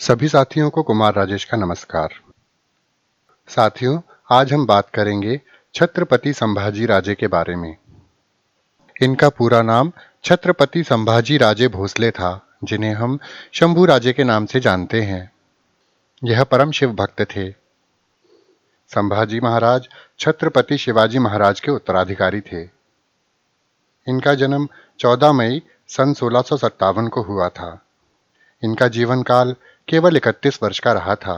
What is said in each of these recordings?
सभी साथियों को कुमार राजेश का नमस्कार। साथियों, आज हम बात करेंगे छत्रपति संभाजी राजे के बारे में। इनका पूरा नाम छत्रपति संभाजी राजे भोसले था, जिन्हें हम शंभू राजे के नाम से जानते हैं। यह परम शिव भक्त थे। संभाजी महाराज छत्रपति शिवाजी महाराज के उत्तराधिकारी थे। इनका जन्म 14 मई सन 1657 को हुआ था। इनका जीवन काल केवल 31 वर्ष का रहा था।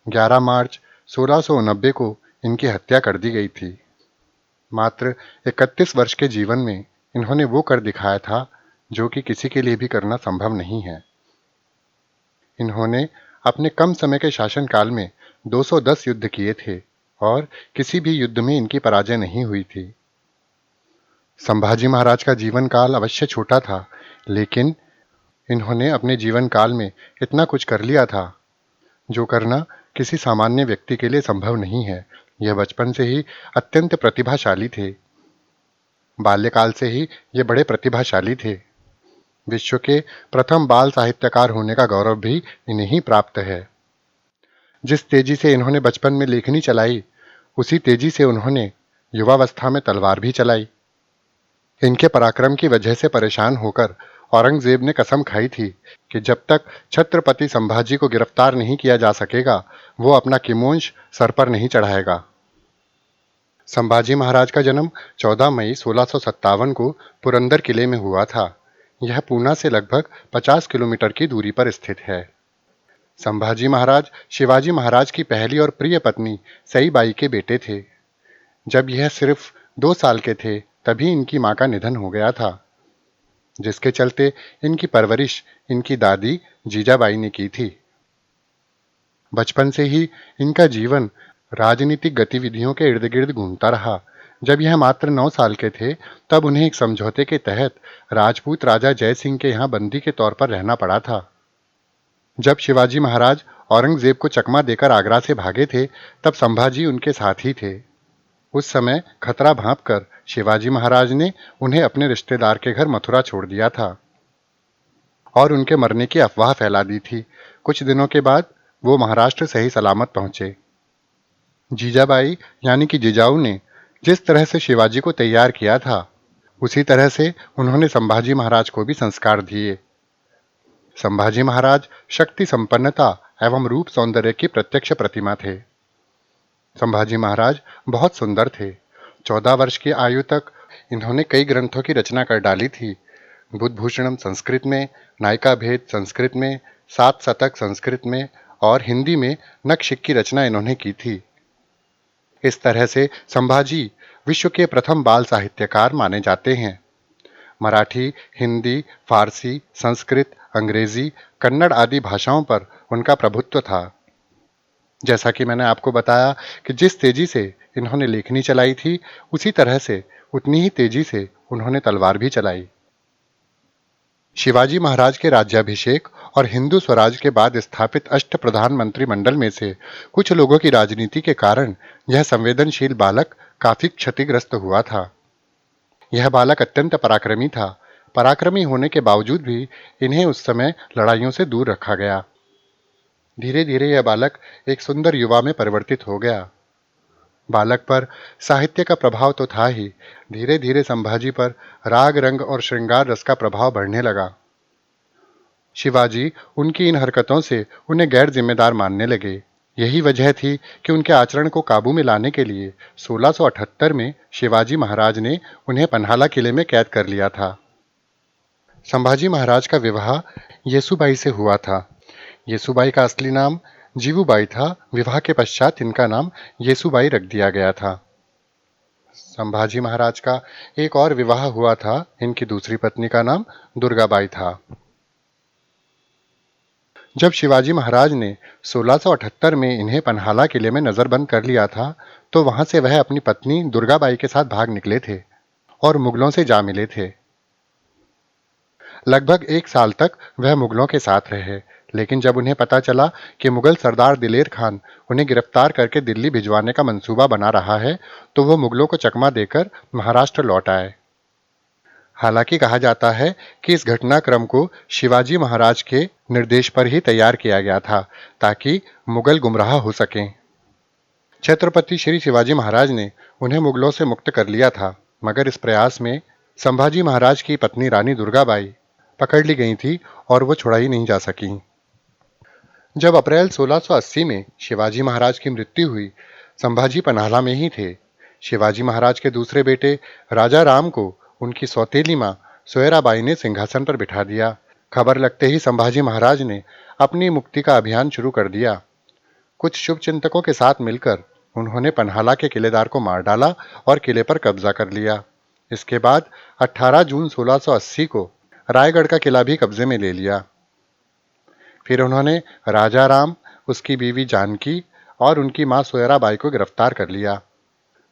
11 मार्च 1689 को इनकी हत्या कर दी गई थी। मात्र 31 वर्ष के जीवन में इन्होंने वो कर दिखाया था जो कि किसी के लिए भी करना संभव नहीं है। इन्होंने अपने कम समय के शासनकाल में 210 युद्ध किए थे और किसी भी युद्ध में इनकी पराजय नहीं हुई थी। संभाजी महाराज का जीवन काल अवश्य छोटा था, लेकिन इन्होंने अपने जीवन काल में इतना कुछ कर लिया था जो करना किसी सामान्य व्यक्ति के लिए संभव नहीं है। यह बचपन से ही अत्यंत प्रतिभाशाली थे। बाल्यकाल से ही ये बड़े प्रतिभाशाली थे। विश्व के प्रथम बाल साहित्यकार होने का गौरव भी इन्हें ही प्राप्त है। जिस तेजी से इन्होंने बचपन में लेखनी चलाई, उसी तेजी से उन्होंने युवावस्था में तलवार भी चलाई। इनके पराक्रम की वजह से परेशान होकर औरंगजेब ने कसम खाई थी कि जब तक छत्रपति संभाजी को गिरफ्तार नहीं किया जा सकेगा, वो अपना किमोंश सर पर नहीं चढ़ाएगा। संभाजी महाराज का जन्म 14 मई 1657 को पुरंदर किले में हुआ था। यह पूना से लगभग 50 किलोमीटर की दूरी पर स्थित है। संभाजी महाराज शिवाजी महाराज की पहली और प्रिय पत्नी सईबाई के बेटे थे। जब यह सिर्फ 2 साल के थे, तभी इनकी मां का निधन हो गया था, जिसके चलते इनकी परवरिश इनकी दादी जीजाबाई ने की थी। बचपन से ही इनका जीवन राजनीतिक गतिविधियों के इर्द गिर्द घूमता रहा। जब यह मात्र 9 साल के थे, तब उन्हें एक समझौते के तहत राजपूत राजा जय सिंह के यहाँ बंदी के तौर पर रहना पड़ा था। जब शिवाजी महाराज औरंगजेब को चकमा देकर आगरा से भागे थे, तब संभाजी उनके साथ ही थे। उस समय खतरा भांपकर शिवाजी महाराज ने उन्हें अपने रिश्तेदार के घर मथुरा छोड़ दिया था और उनके मरने की अफवाह फैला दी थी। कुछ दिनों के बाद वो महाराष्ट्र सही सलामत पहुंचे। जीजाबाई यानी कि जिजाऊ ने जिस तरह से शिवाजी को तैयार किया था, उसी तरह से उन्होंने संभाजी महाराज को भी संस्कार दिए। संभाजी महाराज शक्ति संपन्नता एवं रूप सौंदर्य की प्रत्यक्ष प्रतिमा थे। संभाजी महाराज बहुत सुंदर थे। 14 वर्ष की आयु तक इन्होंने कई ग्रंथों की रचना कर डाली थी। बुद्धभूषणम संस्कृत में, नायिका भेद संस्कृत में, 7 शतक संस्कृत में और हिंदी में नक्शिक की रचना इन्होंने की थी। इस तरह से संभाजी विश्व के प्रथम बाल साहित्यकार माने जाते हैं। मराठी, हिंदी, फारसी, संस्कृत, अंग्रेजी, कन्नड़ आदि भाषाओं पर उनका प्रभुत्व था। जैसा कि मैंने आपको बताया कि जिस तेजी से इन्होंने लेखनी चलाई थी, उसी तरह से उतनी ही तेजी से उन्होंने तलवार भी चलाई। शिवाजी महाराज के राज्याभिषेक और हिंदू स्वराज के बाद स्थापित अष्ट प्रधानमंत्री मंडल में से कुछ लोगों की राजनीति के कारण यह संवेदनशील बालक काफी क्षतिग्रस्त हुआ था। यह बालक अत्यंत पराक्रमी था। पराक्रमी होने के बावजूद भी इन्हें उस समय लड़ाइयों से दूर रखा गया। धीरे धीरे यह बालक एक सुंदर युवा में परिवर्तित हो गया। बालक पर साहित्य का प्रभाव तो था ही, धीरे धीरे संभाजी पर राग रंग और श्रृंगार रस का प्रभाव बढ़ने लगा। शिवाजी उनकी इन हरकतों से उन्हें गैर जिम्मेदार मानने लगे। यही वजह थी कि उनके आचरण को काबू में लाने के लिए 1678 में शिवाजी महाराज ने उन्हें पन्हाला किले में कैद कर लिया था। संभाजी महाराज का विवाह येसुबाई से हुआ था। येसुबाई का असली नाम जीवुबाई था। विवाह के पश्चात इनका नाम येसुबाई रख दिया गया था। संभाजी महाराज का एक और विवाह हुआ था। इनकी दूसरी पत्नी का नाम दुर्गाबाई था। जब शिवाजी महाराज ने 1678 में इन्हें पन्हाला किले में नजरबंद कर लिया था, तो वहां से वह अपनी पत्नी दुर्गाबाई के साथ भाग निकले थे और मुगलों से जा मिले थे। लगभग 1 साल तक वह मुगलों के साथ रहे, लेकिन जब उन्हें पता चला कि मुगल सरदार दिलेर खान उन्हें गिरफ्तार करके दिल्ली भिजवाने का मंसूबा बना रहा है, तो वो मुगलों को चकमा देकर महाराष्ट्र लौट आए। हालांकि कहा जाता है कि इस घटनाक्रम को शिवाजी महाराज के निर्देश पर ही तैयार किया गया था ताकि मुगल गुमराह हो सकें। छत्रपति श्री शिवाजी महाराज ने उन्हें मुगलों से मुक्त कर लिया था, मगर इस प्रयास में संभाजी महाराज की पत्नी रानी दुर्गाबाई पकड़ ली गई थी और वो छुड़ाई नहीं जा सकी। जब अप्रैल 1680 में शिवाजी महाराज की मृत्यु हुई, संभाजी पन्हाला में ही थे। शिवाजी महाराज के दूसरे बेटे राजा राम को उनकी सौतेली मां सोयराबाई ने सिंहासन पर बिठा दिया। खबर लगते ही संभाजी महाराज ने अपनी मुक्ति का अभियान शुरू कर दिया। कुछ शुभचिंतकों के साथ मिलकर उन्होंने पन्हाला के किलेदार को मार डाला और किले पर कब्जा कर लिया। इसके बाद 18 जून 1680 को रायगढ़ का किला भी कब्जे में ले लिया। फिर उन्होंने राजा राम, उसकी बीवी जानकी और उनकी मां सोयराबाई को गिरफ्तार कर लिया।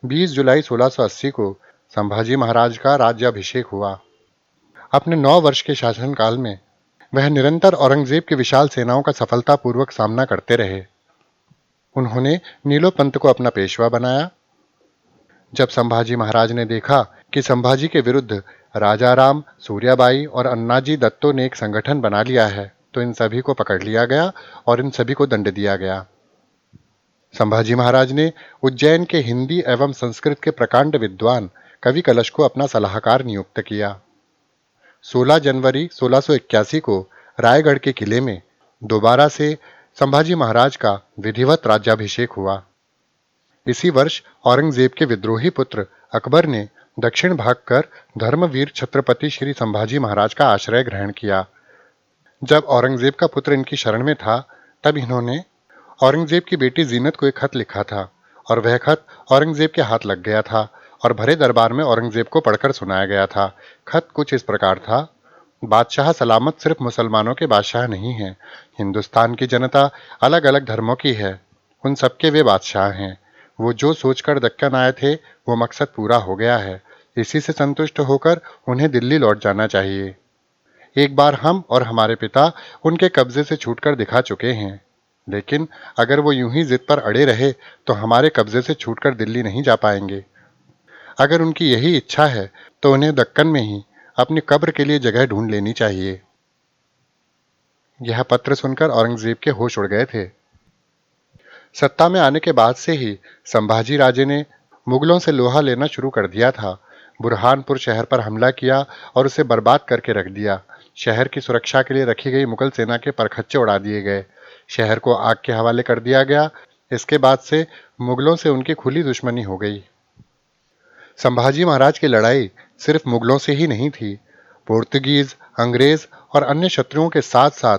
20 जुलाई 1680 को संभाजी महाराज का राज्याभिषेक हुआ। अपने 9 वर्ष के शासनकाल में वह निरंतर औरंगजेब की विशाल सेनाओं का सफलतापूर्वक सामना करते रहे। उन्होंने नीलोपंत को अपना पेशवा बनाया। जब संभाजी महाराज ने देखा कि संभाजी के विरुद्ध राजा राम, सूर्याबाई और अन्नाजी दत्तो ने एक संगठन बना लिया है, तो इन सभी को पकड़ लिया गया और इन सभी को दंड दिया गया। संभाजी महाराज ने उज्जैन के हिंदी एवं संस्कृत के प्रकांड विद्वान कवि कलश को अपना सलाहकार नियुक्त किया। 16 जनवरी 1681 को रायगढ़ के किले में दोबारा से संभाजी महाराज का विधिवत राज्याभिषेक हुआ। इसी वर्ष औरंगजेब के विद्रोही पुत्र अकबर ने दक्षिण भागकर धर्मवीर छत्रपति श्री संभाजी महाराज का आश्रय ग्रहण किया। जब औरंगजेब का पुत्र इनकी शरण में था, तब इन्होंने औरंगजेब की बेटी जीनत को एक खत लिखा था और वह खत औरंगजेब के हाथ लग गया था और भरे दरबार में औरंगजेब को पढ़कर सुनाया गया था। खत कुछ इस प्रकार था: बादशाह सलामत सिर्फ मुसलमानों के बादशाह नहीं हैं। हिंदुस्तान की जनता अलग अलग धर्मों की है, उन सबके वे बादशाह हैं। वो जो सोचकर दक्कन आए थे, वो मकसद पूरा हो गया है। इसी से संतुष्ट होकर उन्हें दिल्ली लौट जाना चाहिए। एक बार हम और हमारे पिता उनके कब्जे से छूटकर दिखा चुके हैं, लेकिन अगर वो यूं ही जिद पर अड़े रहे तो हमारे कब्जे से छूटकर दिल्ली नहीं जा पाएंगे। अगर उनकी यही इच्छा है तो उन्हें दक्कन में ही अपनी कब्र के लिए जगह ढूंढ लेनी चाहिए। यह पत्र सुनकर औरंगजेब के होश उड़ गए थे। सत्ता में आने के बाद से ही संभाजी राजे ने मुगलों से लोहा लेना शुरू कर दिया था। बुरहानपुर शहर पर हमला किया और उसे बर्बाद करके रख दिया। शहर की सुरक्षा के लिए रखी गई मुगल सेना के परखच्चे उड़ा दिए गए। शहर को आग के हवाले कर दिया गया। इसके बाद से मुगलों से उनकी खुली दुश्मनी हो गई। संभाजी महाराज की लड़ाई सिर्फ मुगलों से ही नहीं थी। पुर्तगीज, अंग्रेज और अन्य शत्रुओं के साथ साथ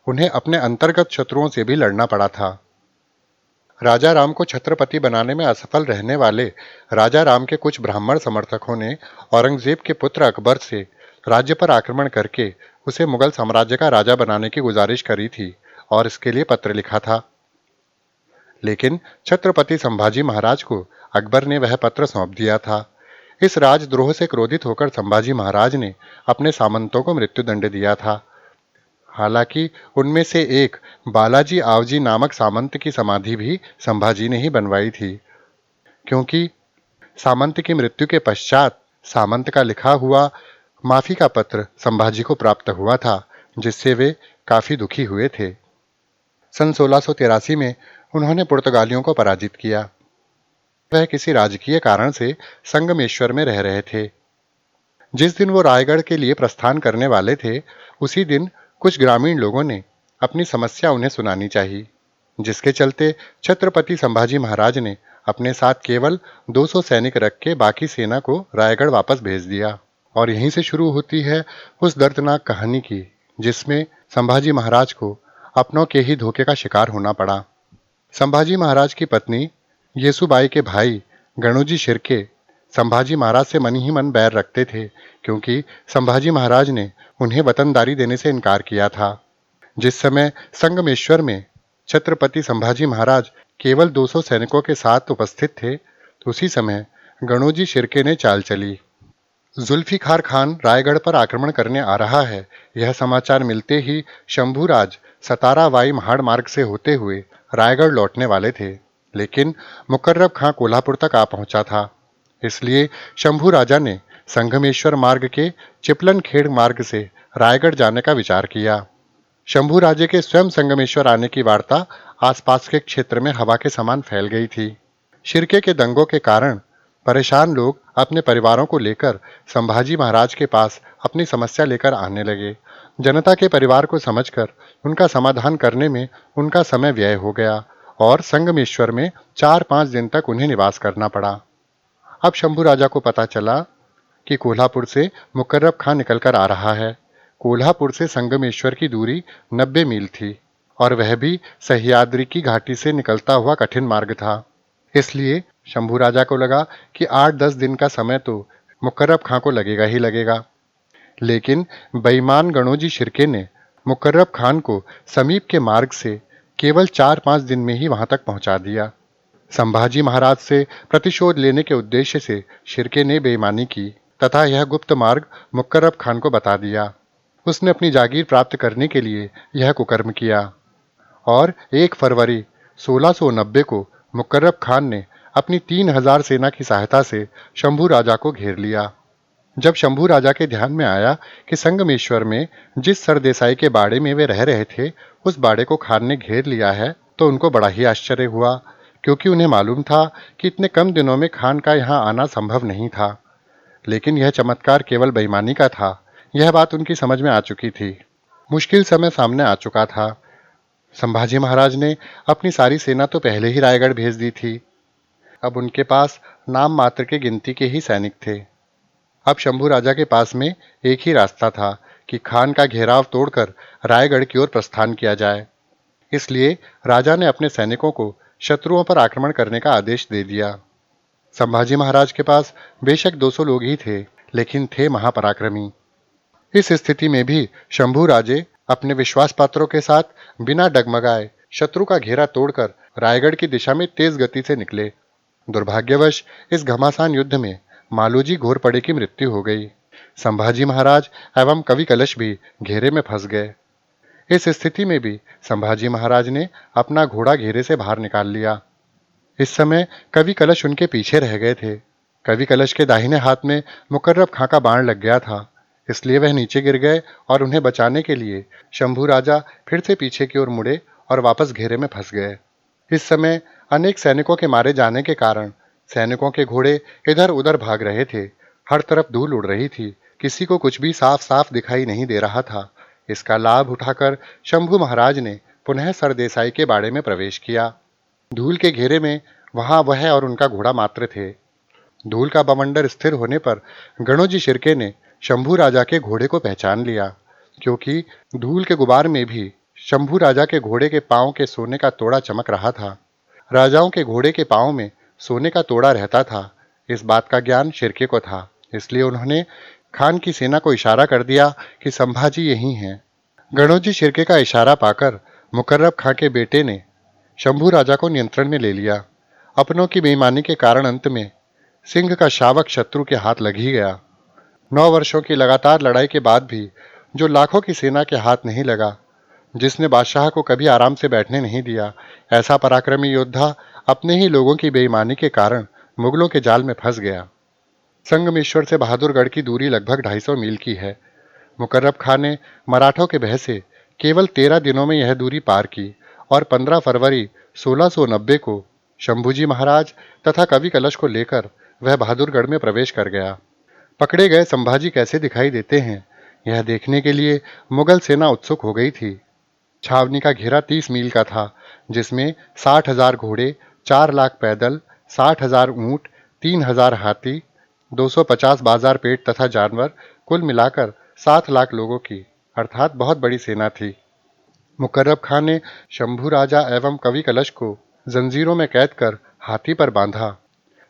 उन्हें अपने अंतर्गत शत्रुओं से भी लड़ना पड़ा था। राजा राम को छत्रपति बनाने में असफल रहने वाले राजा राम के कुछ ब्राह्मण समर्थकों ने औरंगजेब के पुत्र अकबर से राज्य पर आक्रमण करके उसे मुगल साम्राज्य का राजा बनाने की गुजारिश करी थी और इसके लिए पत्र लिखा था। लेकिन छत्रपति संभाजी महाराज को अकबर ने वह पत्र सौंप दिया था। इस राजद्रोह से क्रोधित होकर संभाजी महाराज ने अपने सामंतों को मृत्युदंड दिया था। हालांकि उनमें से एक बालाजी आवजी नामक सामंत की समाधि भी संभाजी ने ही बनवाई थी, क्योंकि सामंत की मृत्यु के पश्चात सामंत का लिखा हुआ माफी का पत्र संभाजी को प्राप्त हुआ था, जिससे वे काफी दुखी हुए थे। सन 1683 में उन्होंने पुर्तगालियों को पराजित किया। वह किसी राजकीय कारण से संगमेश्वर में रह रहे थे। जिस दिन वो रायगढ़ के लिए प्रस्थान करने वाले थे, उसी दिन कुछ ग्रामीण लोगों ने अपनी समस्या उन्हें सुनानी चाहिए, जिसके चलते छत्रपति संभाजी महाराज ने अपने साथ केवल 200 सैनिक रख के बाकी सेना को रायगढ़ वापस भेज दिया। और यहीं से शुरू होती है उस दर्दनाक कहानी की, जिसमें संभाजी महाराज को अपनों के ही धोखे का शिकार होना पड़ा। संभाजी महाराज की पत्नी येसुबाई के भाई गणोजी शिर्के संभाजी महाराज से मन ही मन बैर रखते थे, क्योंकि संभाजी महाराज ने उन्हें वतनदारी देने से इनकार किया था। जिस समय संगमेश्वर में छत्रपति संभाजी महाराज केवल 200 सैनिकों के साथ उपस्थित थे, तो उसी समय गणोजी शिर्के ने चाल चली। जुल्फिकार खान रायगढ़ पर आक्रमण करने आ रहा है, यह समाचार मिलते ही शंभूराज सतारा वाई महाड़ मार्ग से होते हुए रायगढ़ लौटने वाले थे, लेकिन मुकर्रब खां कोल्हापुर तक आ पहुंचा था। इसलिए शंभू राजा ने संगमेश्वर मार्ग के चिपलन खेड़ मार्ग से रायगढ़ जाने का विचार किया। शंभू राजे के स्वयं संगमेश्वर आने की वार्ता आसपास के क्षेत्र में हवा के समान फैल गई थी। शिर्के के दंगों के कारण परेशान लोग अपने परिवारों को लेकर संभाजी महाराज के पास अपनी समस्या लेकर आने लगे। जनता के परिवार को समझकर उनका समाधान करने में उनका समय व्यय हो गया और संगमेश्वर में 4-5 दिन तक उन्हें निवास करना पड़ा। अब शंभू राजा को पता चला कि कोल्हापुर से मुकर्रब खां निकलकर आ रहा है। कोल्हापुर से संगमेश्वर की दूरी 90 मील थी और वह भी सह्याद्री की घाटी से निकलता हुआ कठिन मार्ग था। इसलिए शंभू राजा को लगा कि 8-10 दिन का समय तो मुकर्रब खां को लगेगा ही लगेगा। लेकिन बेईमान गणोजी शिर्के ने मुकर्रब खान को समीप के मार्ग से केवल 4-5 दिन में ही वहां तक पहुंचा दिया। संभाजी महाराज से प्रतिशोध लेने के उद्देश्य से शिर्के ने बेईमानी की तथा यह गुप्त मार्ग मुकर्रब खान को बता दिया। उसने अपनी जागीर प्राप्त करने के लिए यह कुकर्म किया और 1 फरवरी 1690 को मुकर्रब खान ने अपनी 3000 सेना की सहायता से शंभू राजा को घेर लिया। जब शंभू राजा के ध्यान में आया कि संगमेश्वर में जिस सरदेसाई के बाड़े में वे रह रहे थे उस बाड़े को खान ने घेर लिया है, तो उनको बड़ा ही आश्चर्य हुआ, क्योंकि उन्हें मालूम था कि इतने कम दिनों में खान का यहाँ आना संभव नहीं था। लेकिन यह चमत्कार केवल बेईमानी का था, यह बात उनकी समझ में आ चुकी थी। मुश्किल समय सामने आ चुका था। संभाजी महाराज ने अपनी सारी सेना तो पहले ही रायगढ़ भेज दी थी। अब उनके पास नाम मात्र के गिनती के ही सैनिक थे। अब शंभू राजा के पास में एक ही रास्ता था कि खान का घेराव तोड़कर रायगढ़ की ओर प्रस्थान किया जाए। इसलिए राजा ने अपने सैनिकों को शत्रुओं पर आक्रमण करने का आदेश दे दिया। संभाजी महाराज के पास बेशक 200 लोग ही थे, लेकिन थे महापराक्रमी। इस स्थिति में भी शंभू राजे अपने विश्वास पात्रों के साथ बिना डगमगाए शत्रु का घेरा तोड़कर रायगढ़ की दिशा में तेज गति से निकले। दुर्भाग्यवश इस घमासान युद्ध में मालोजी घोरपड़े की मृत्यु हो गई। संभाजी महाराज एवं कवि कलश भी घेरे में फंस गए। इस स्थिति में भी संभाजी महाराज ने अपना घोड़ा घेरे से बाहर निकाल लिया। इस समय कवि कलश उनके पीछे रह गए थे। कवि कलश के दाहिने हाथ में मुकर्रब खां का बाण लग गया था, इसलिए वह नीचे गिर गए और उन्हें बचाने के लिए शंभू राजा फिर से पीछे की ओर मुड़े और वापस घेरे में फंस गए। इस समय अनेक सैनिकों के मारे जाने के कारण सैनिकों के घोड़े इधर उधर भाग रहे थे। हर तरफ धूल उड़ रही थी, किसी को कुछ भी साफ साफ दिखाई नहीं दे रहा था। इसका लाभ उठाकर शंभू महाराज ने पुनः सरदेसाई के बाड़े में प्रवेश किया। धूल के घेरे में वहां वह और उनका घोड़ा मात्र थे। धूल का बवंडर स्थिर होने पर गणोजी शिर्के ने शंभू राजा के घोड़े को पहचान लिया, क्योंकि धूल के गुबार में भी शंभू राजा के घोड़े के पांव के सोने का तोड़ा चमक रहा था। राजाओं के घोड़े के पांव में सोने का तोड़ा रहता था, इस बात का ज्ञान शिर्के को था। इसलिए उन्होंने खान की सेना को इशारा कर दिया कि संभाजी यही हैं। गणोजी शिर्के का इशारा पाकर मुकर्रब खां के बेटे ने शंभू राजा को नियंत्रण में ले लिया। अपनों की बेईमानी के कारण अंत में सिंह का शावक शत्रु के हाथ लग ही गया। 9 वर्षों की लगातार लड़ाई के बाद भी जो लाखों की सेना के हाथ नहीं लगा, जिसने बादशाह को कभी आराम से बैठने नहीं दिया, ऐसा पराक्रमी योद्धा अपने ही लोगों की बेईमानी के कारण मुगलों के जाल में फंस गया। संगमेश्वर से बहादुरगढ़ की दूरी लगभग 250 मील की है। मुकर्रब खां ने मराठों के भय से केवल 13 दिनों में यह दूरी पार की और 15 फरवरी 1690 को शंभूजी महाराज तथा कवि कलश को लेकर वह बहादुरगढ़ में प्रवेश कर गया। पकड़े गए संभाजी कैसे दिखाई देते हैं, यह देखने के लिए मुगल सेना उत्सुक हो गई थी। छावनी का घेरा 30 मील का था, जिसमें 60,000 घोड़े, 4 लाख पैदल, 60,000 ऊंट, 3,000 हाथी, 250 बाजार पेट तथा जानवर, कुल मिलाकर 7 लाख लोगों की अर्थात बहुत बड़ी सेना थी। मुकर्रब खां ने शंभू राजा एवं कवि कलश को जंजीरों में कैद कर हाथी पर बांधा।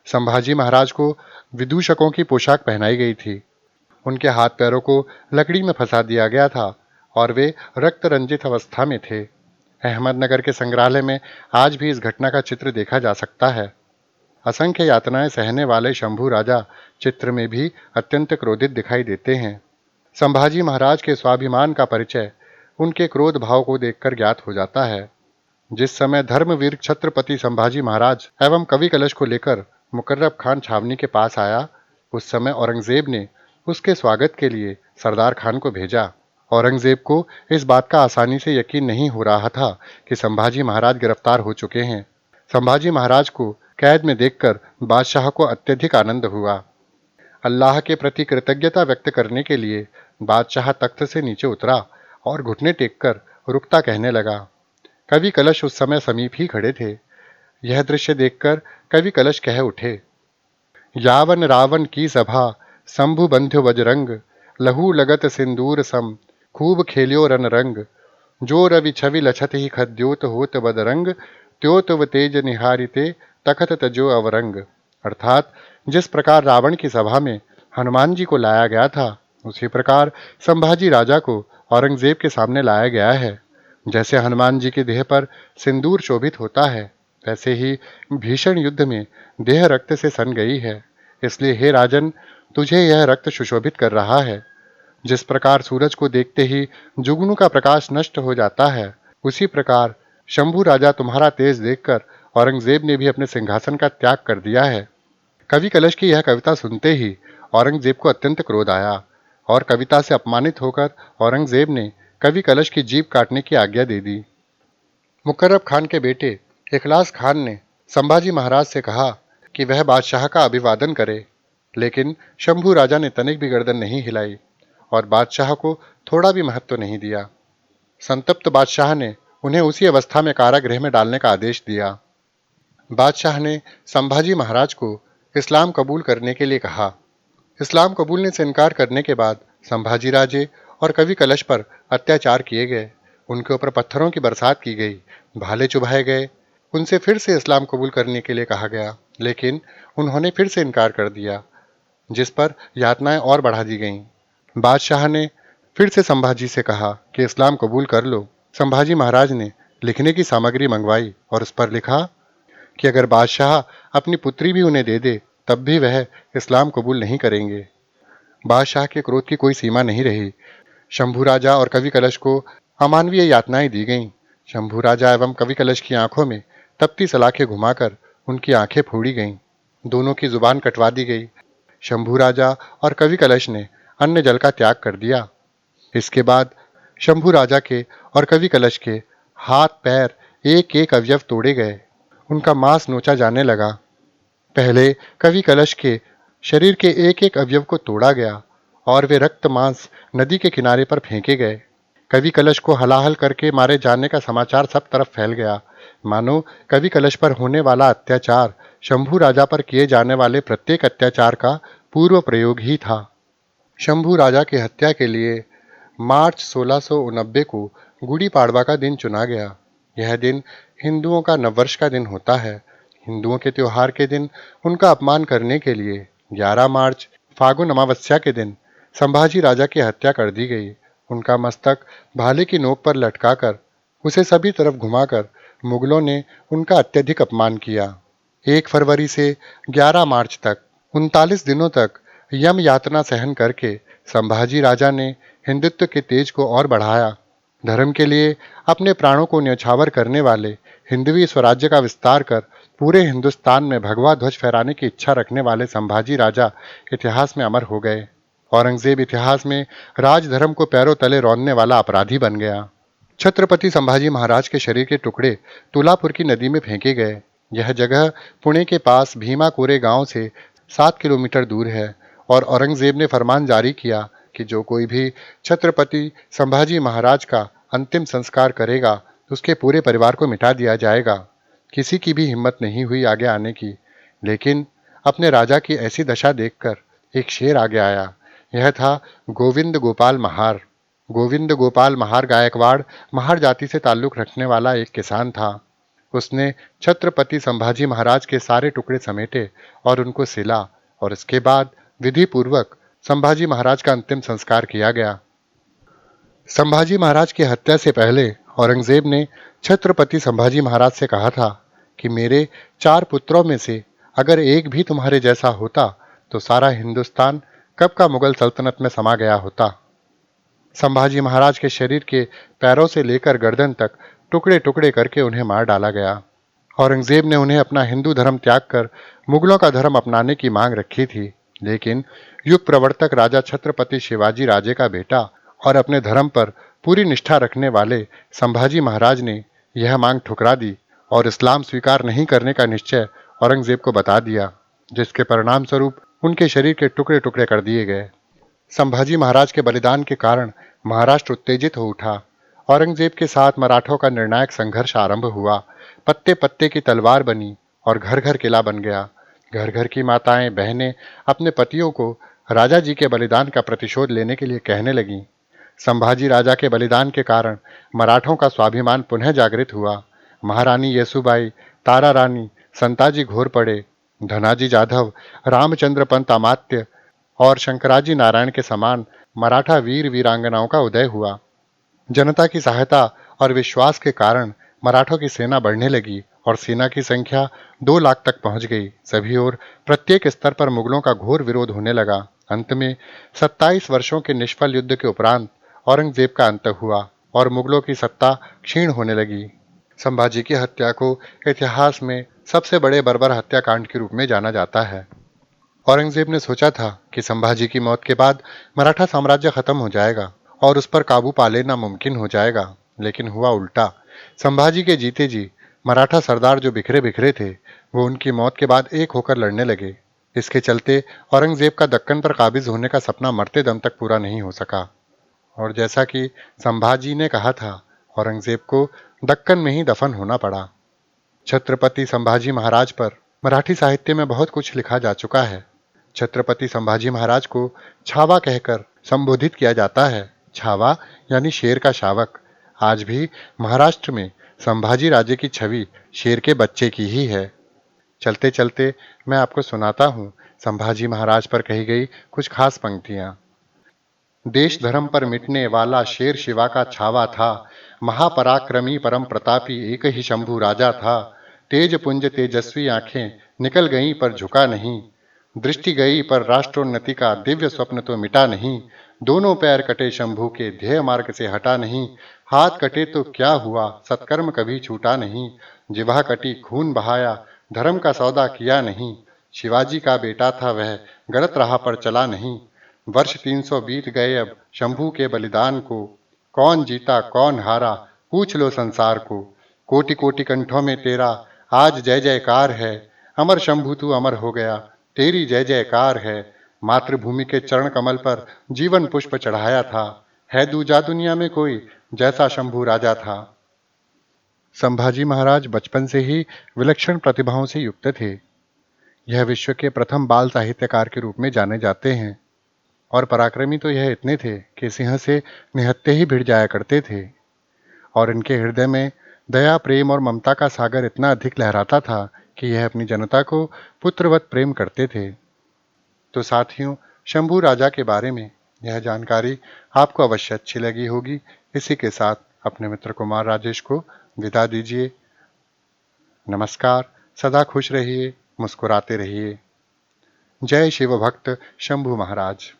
संभाजी महाराज को विदूषकों की पोशाक पहनाई गई थी। उनके हाथ पैरों को लकड़ी में फंसा दिया गया था और वे रक्त रंजित अवस्था में थे। अहमदनगर के संग्रहालय में आज भी इस घटना का चित्र देखा जा सकता है। असंख्य यातनाएं सहने वाले शंभू राजा चित्र में भी अत्यंत क्रोधित दिखाई देते हैं। संभाजी महाराज के स्वाभिमान का परिचय उनके क्रोध भाव को देखकर ज्ञात हो जाता है। जिस समय धर्मवीर छत्रपति संभाजी महाराज एवं कवि कलश को लेकर मुकर्रब खान छावनी के पास आया, उस समय औरंगजेब ने उसके स्वागत के लिए सरदार खान को भेजा। औरंगजेब को इस बात का आसानी से यकीन नहीं हो रहा था कि संभाजी महाराज गिरफ्तार हो चुके हैं। संभाजी महाराज को कैद में देखकर बादशाह को अत्यधिक आनंद हुआ। अल्लाह के प्रति कृतज्ञता व्यक्त करने के लिए बादशाह तख्त से नीचे उतरा और घुटने टेककर रुकता कहने लगा। कवि कलश उस समय समीप ही खड़े थे। यह दृश्य देखकर कवि कलश कह उठे, यावन रावण की सभा शंभु बंध्यो बजरंग, लहू लगत सिंदूर सम खूब खेल्यो रन रंग, जो रवि छवि लछत ही खद्योत होत बदरंग, त्योत व तेज निहारिते तखत तजो अवरंग। अर्थात जिस प्रकार रावण की सभा में हनुमान जी को लाया गया था, उसी प्रकार संभाजी राजा को औरंगजेब के सामने लाया गया है। जैसे हनुमान जी के देह पर सिंदूर शोभित होता है, वैसे ही भीषण युद्ध में देह रक्त से सन गई है। इसलिए हे राजन, तुझे यह रक्त सुशोभित कर रहा है। जिस प्रकार सूरज को देखते ही जुगनू का प्रकाश नष्ट हो जाता है, उसी प्रकार शंभू राजा तुम्हारा तेज देखकर औरंगजेब ने भी अपने सिंहासन का त्याग कर दिया है। कवि कलश की यह कविता सुनते ही औरंगजेब को अत्यंत क्रोध आया और कविता से अपमानित होकर औरंगजेब ने कवि कलश की जीभ काटने की आज्ञा दे दी। मुकर्रब खान के बेटे इखलास खान ने संभाजी महाराज से कहा कि वह बादशाह का अभिवादन करे, लेकिन शंभू राजा ने तनिक भी गर्दन नहीं हिलाई और बादशाह को थोड़ा भी महत्व नहीं दिया। संतप्त बादशाह ने उन्हें उसी अवस्था में कारागृह में डालने का आदेश दिया। बादशाह ने संभाजी महाराज को इस्लाम कबूल करने के लिए कहा। इस्लाम कबूलने से इनकार करने के बाद संभाजी राजे और कवि कलश पर अत्याचार किए गए। उनके ऊपर पत्थरों की बरसात की गई, भाले चुभाए गए। उनसे फिर से इस्लाम कबूल करने के लिए कहा गया, लेकिन उन्होंने फिर से इनकार कर दिया, जिस पर यातनाएं और बढ़ा दी गईं। बादशाह ने फिर से संभाजी से कहा कि इस्लाम कबूल कर लो। संभाजी महाराज ने लिखने की सामग्री मंगवाई और उस पर लिखा कि अगर बादशाह अपनी पुत्री भी उन्हें दे दे, तब भी वह इस्लाम कबूल नहीं करेंगे। बादशाह के क्रोध की कोई सीमा नहीं रही। शंभू राजा और कवि कलश को अमानवीय यातनाएं दी गईं। शंभू राजा एवं कवि कलश की आंखों में तपती सलाखें घुमाकर उनकी आंखें फोड़ी गईं। दोनों की जुबान कटवा दी गई। शंभू राजा और कवि कलश ने अन्न जल का त्याग कर दिया। इसके बाद शंभू राजा के और कवि कलश के हाथ पैर एक एक अवयव तोड़े गए। उनका मांस नोचा जाने लगा। पहले कवि कलश के शरीर के एक एक अवयव को तोड़ा गया और वे रक्त मांस नदी के किनारे पर फेंके गए। कवि कलश को हलाहल करके मारे जाने का समाचार सब तरफ फैल गया, मानो कवि कलश पर होने वाला अत्याचार शंभू राजा पर किए जाने वाले प्रत्येक अत्याचार का पूर्व प्रयोग ही था। शंभू राजा की हत्या के लिए मार्च 1689 को गुड़ी पाड़वा का दिन चुना गया। यह दिन हिंदुओं का नववर्ष का दिन होता है। हिंदुओं के त्योहार के दिन उनका अपमान करने के लिए 11 मार्च फागुन अमावस्या के दिन संभाजी राजा की हत्या कर दी गई। उनका मस्तक भाले की नोक पर लटकाकर उसे सभी तरफ घुमाकर मुगलों ने उनका अत्यधिक अपमान किया। 1 फरवरी से 11 मार्च तक 39 दिनों तक यम यातना सहन करके संभाजी राजा ने हिंदुत्व के तेज को और बढ़ाया। धर्म के लिए अपने प्राणों को न्यौछावर करने वाले हिंदवी स्वराज्य का विस्तार कर पूरे हिंदुस्तान में भगवा ध्वज फहराने की इच्छा रखने वाले संभाजी राजा इतिहास में अमर हो गए। औरंगजेब इतिहास में राजधर्म को पैरों तले रौंदने वाला अपराधी बन गया। छत्रपति संभाजी महाराज के शरीर के टुकड़े तुलापुर की नदी में फेंके गए। यह जगह पुणे के पास भीमाकोरे गांव से 7 किलोमीटर दूर है और औरंगजेब ने फरमान जारी किया कि जो कोई भी छत्रपति संभाजी महाराज का अंतिम संस्कार करेगा, तो उसके पूरे परिवार को मिटा दिया जाएगा। किसी की भी हिम्मत नहीं हुई आगे आने की, लेकिन अपने राजा की ऐसी दशा देखकर एक शेर आगे आया। यह था गोविंद गोपाल महार। गोविंद गोपाल महार गायकवाड़ महार जाति से ताल्लुक रखने वाला एक किसान था। उसने छत्रपति संभाजी महाराज के सारे टुकड़े समेटे और उनको सिला और इसके बाद विधि पूर्वक संभाजी महाराज का अंतिम संस्कार किया गया। संभाजी महाराज की हत्या से पहले औरंगजेब ने छत्रपति संभाजी महाराज से कहा था कि मेरे 4 पुत्रों में से अगर एक भी तुम्हारे जैसा होता तो सारा हिंदुस्तान कब का मुगल सल्तनत में समा गया होता। संभाजी महाराज के शरीर के पैरों से लेकर गर्दन तक टुकड़े टुकड़े करके उन्हें मार डाला गया। औरंगजेब ने उन्हें अपना हिंदू धर्म त्याग कर मुगलों का धर्म अपनाने की मांग रखी थी। लेकिन युग प्रवर्तक राजा छत्रपति शिवाजी राजे का बेटा और अपने धर्म पर पूरी निष्ठा रखने वाले संभाजी महाराज ने यह मांग ठुकरा दी और इस्लाम स्वीकार नहीं करने का निश्चय औरंगजेब को बता दिया, जिसके परिणाम स्वरूप उनके शरीर के टुकड़े टुकड़े कर दिए गए। संभाजी महाराज के बलिदान के कारण महाराष्ट्र उत्तेजित हो उठा। औरंगजेब के साथ मराठों का निर्णायक संघर्ष आरंभ हुआ। पत्ते पत्ते की तलवार बनी और घर घर किला बन गया। घर घर की माताएं बहनें अपने पतियों को राजा जी के बलिदान का प्रतिशोध लेने के लिए कहने लगीं। संभाजी राजा के बलिदान के कारण मराठों का स्वाभिमान पुनः जागृत हुआ। महारानी येसुबाई, तारा रानी, संताजी घोरपड़े, धनाजी जाधव, रामचंद्र पंत अमात्य और शंकराजी नारायण के समान मराठा वीर वीरांगनाओं का उदय हुआ। जनता की सहायता और विश्वास के कारण मराठों की सेना बढ़ने लगी और सेना की संख्या 2 लाख तक पहुंच गई। सभी ओर प्रत्येक स्तर पर मुगलों का घोर विरोध होने लगा। अंत में 27 वर्षों के निष्फल युद्ध के उपरांत औरंगजेब का अंत हुआ और मुगलों की सत्ता क्षीण होने लगी। संभाजी की हत्या को इतिहास में सबसे बड़े बर्बर हत्याकांड के रूप में जाना जाता है। औरंगजेब ने सोचा था कि संभाजी की मौत के बाद मराठा साम्राज्य खत्म हो जाएगा और उस पर काबू पा लेना मुमकिन हो जाएगा, लेकिन हुआ उल्टा। संभाजी के जीते जी मराठा सरदार जो बिखरे बिखरे थे, वो उनकी मौत के बाद एक होकर लड़ने लगे। इसके चलते औरंगजेब का दक्कन पर काबिज होने का सपना मरते दम तक पूरा नहीं हो सका। और जैसा कि संभाजी ने कहा था, औरंगजेब को दक्कन में ही दफन होना पड़ा। छत्रपति संभाजी महाराज पर मराठी साहित्य में बहुत कुछ लिखा जा चुका है। छत्रपति संभाजी महाराज को छावा कहकर संबोधित किया जाता है। छावा यानी शेर का शावक। आज भी महाराष्ट्र में संभाजी राजे की छवि शेर के बच्चे की ही है। चलते चलते मैं आपको सुनाता हूँ संभाजी महाराज पर कही गई कुछ खास पंक्तियां। देश धर्म पर मिटने वाला शेर शिवा का छावा था, महापराक्रमी परम प्रतापी एक ही शंभू राजा था। तेज पुंज तेजस्वी आंखें निकल गईं पर झुका नहीं, दृष्टि गई पर राष्ट्रोन्नति का दिव्य स्वप्न तो मिटा नहीं। दोनों पैर कटे शंभू के ध्येय मार्ग से हटा नहीं, हाथ कटे तो क्या हुआ सत्कर्म कभी छूटा नहीं। जिह्वा कटी खून बहाया धर्म का सौदा किया नहीं, शिवाजी का बेटा था वह गलत राह पर चला नहीं। वर्ष 300 बीत गए अब शंभू के बलिदान को, कौन जीता कौन हारा पूछ लो संसार को। कोटि कोटि कंठों में तेरा आज जय जयकार है, अमर शंभू तू अमर हो गया तेरी जय जयकार है। मातृभूमि के चरण कमल पर जीवन पुष्प चढ़ाया था, है दूजा दुनिया में कोई जैसा शंभू राजा था। संभाजी महाराज बचपन से ही विलक्षण प्रतिभाओं से युक्त थे। यह विश्व के प्रथम बाल साहित्यकार के रूप में जाने जाते हैं और पराक्रमी तो यह इतने थे कि सिंह से निहत्थे ही भिड़ जाया करते थे और इनके हृदय में दया प्रेम और ममता का सागर इतना अधिक लहराता था कि यह अपनी जनता को पुत्रवत प्रेम करते थे। तो साथियों, शंभू राजा के बारे में यह जानकारी आपको अवश्य अच्छी लगी होगी। इसी के साथ अपने मित्र कुमार राजेश को विदा दीजिए। नमस्कार। सदा खुश रहिए, मुस्कुराते रहिए। जय शिव भक्त शंभू महाराज।